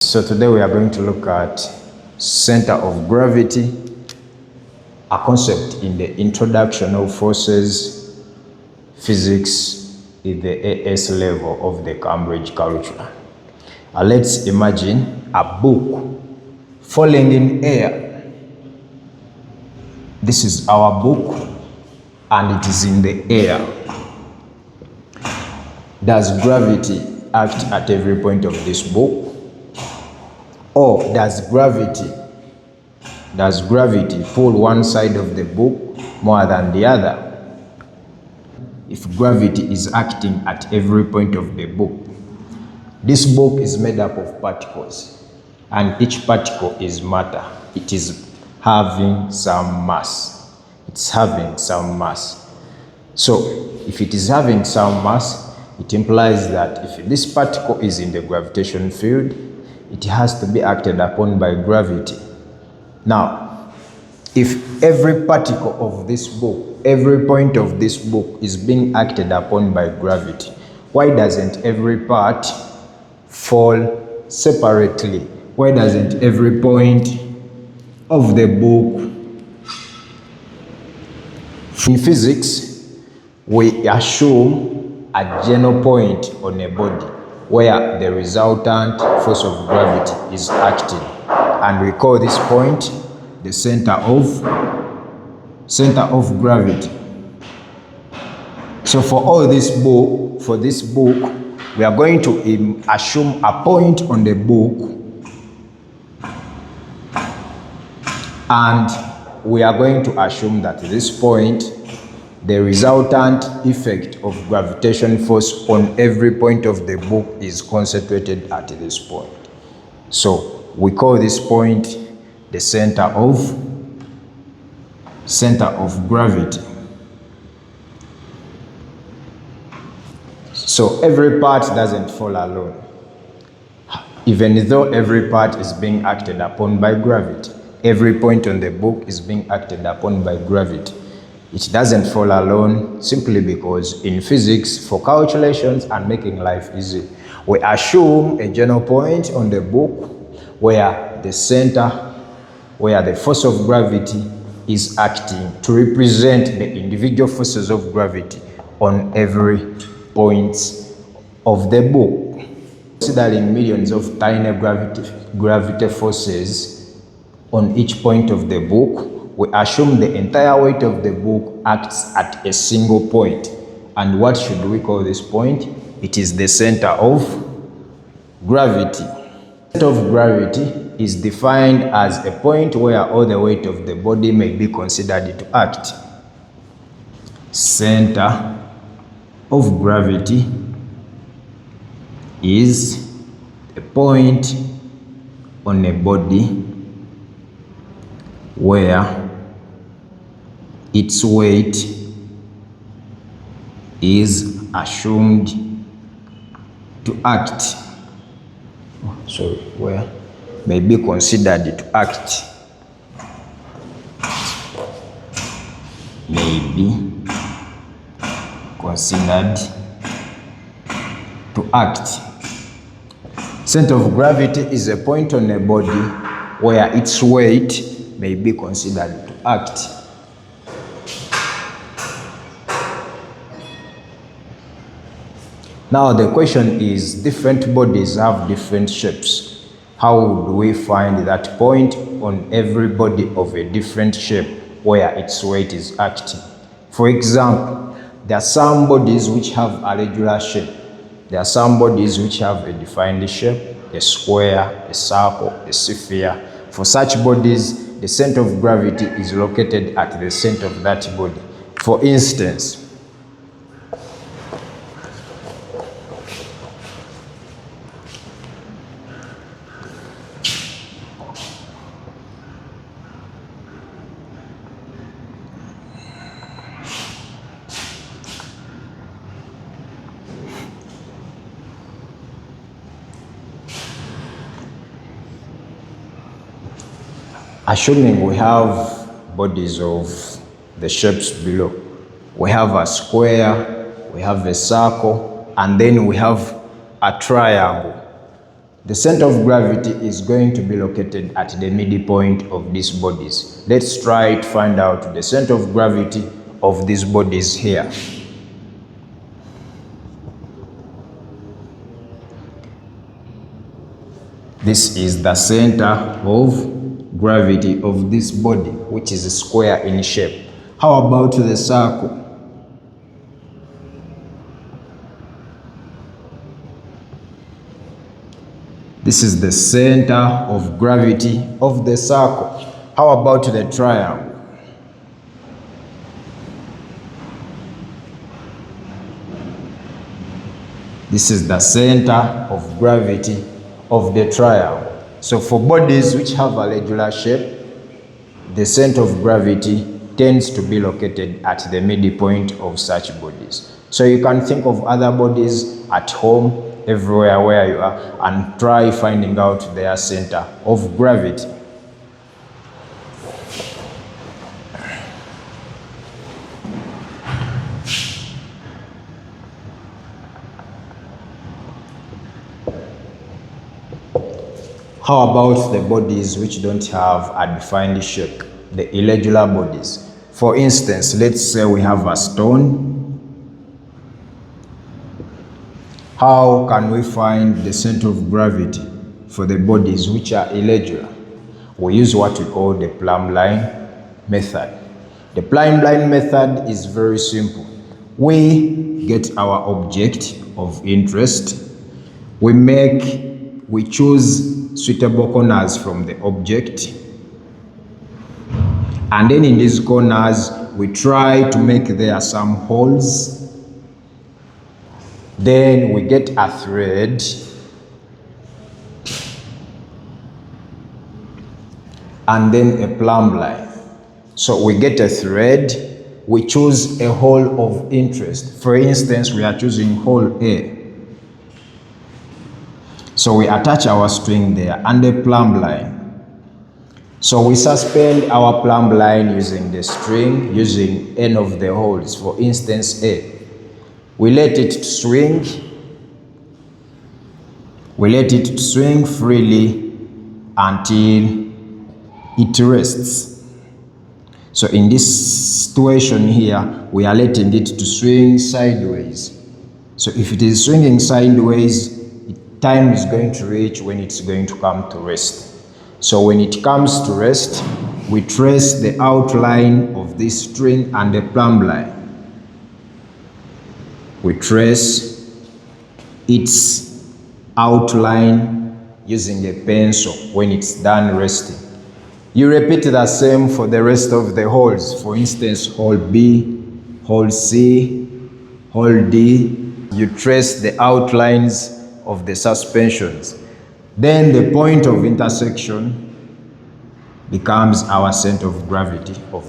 So today we are going to look at center of gravity, a concept in the introduction of forces physics in the AS level of the Cambridge curriculum. Let's imagine a book falling in air. This is our book and it is in the air. Does gravity act at every point of this book? Or does gravity pull one side of the book more than the other? If gravity is acting at every point of the book, this book is made up of particles, and each particle is matter. It is having some mass. It's having some mass. So if it is having some mass, it implies that if this particle is in the gravitation field, it has to be acted upon by gravity. Now, if every particle of this book, every point of this book is being acted upon by gravity, why doesn't every part fall separately? Why doesn't every point of the book? In physics, we assume a general point on a body where the resultant force of gravity is acting, and we call this point the center of gravity. So for this book, we are going to assume a point on the book, and we are going to assume that this point, the resultant effect of gravitation force on every point of the book is concentrated at this point. So we call this point the center of gravity. So every part doesn't fall alone, even though every part is being acted upon by gravity. Every point on the book is being acted upon by gravity. It doesn't fall alone simply because in physics, for calculations and making life easy, we assume a general point on the book where the force of gravity is acting to represent the individual forces of gravity on every point of the book. Considering millions of tiny gravity forces on each point of the book, we assume the entire weight of the book acts at a single point. And what should we call this point? It is the center of gravity. The center of gravity is defined as a point where all the weight of the body may be considered to act. Center of gravity is a point on a body where its weight is assumed to act. Where may be considered to act. May be considered to act. Center of gravity is a point on a body where its weight may be considered to act. Now the question is, different bodies have different shapes. How do we find that point on every body of a different shape where its weight is acting? For example, there are some bodies which have a regular shape. There are some bodies which have a defined shape, a square, a circle, a sphere. For such bodies, the center of gravity is located at the center of that body. For instance, assuming we have bodies of the shapes below, we have a square, we have a circle, and then we have a triangle. The center of gravity is going to be located at the midpoint of these bodies. Let's try to find out the center of gravity of these bodies here. This is the center of gravity of this body, which is square in shape. How about the circle? This is the center of gravity of the circle. How about the triangle? This is the center of gravity of the triangle. So for bodies which have a regular shape, the center of gravity tends to be located at the midpoint of such bodies. So you can think of other bodies at home, everywhere where you are, and try finding out their center of gravity. How about the bodies which don't have a defined shape, the irregular bodies? For instance, let's say we have a stone. How can we find the center of gravity for the bodies which are irregular? We use what we call the plumb line method. The plumb line method is very simple. We get our object of interest. We choose suitable corners from the object, and then in these corners we try to make there some holes. Then we get a thread and then a plumb line. So we get a thread, we choose a hole of interest. For instance, we are choosing hole A. So we attach our string there and a plumb line. So we suspend our plumb line using the string, using any of the holes, for instance A. We let it swing. We let it swing freely until it rests. So in this situation here, we are letting it to swing sideways. So if it is swinging sideways, time is going to reach when it's going to come to rest. So when it comes to rest, we trace the outline of this string and the plumb line. We trace its outline using a pencil when it's done resting. You repeat the same for the rest of the holes. For instance, hole B, hole C, hole D. You trace the outlines of the suspensions. Then the point of intersection becomes our center of gravity of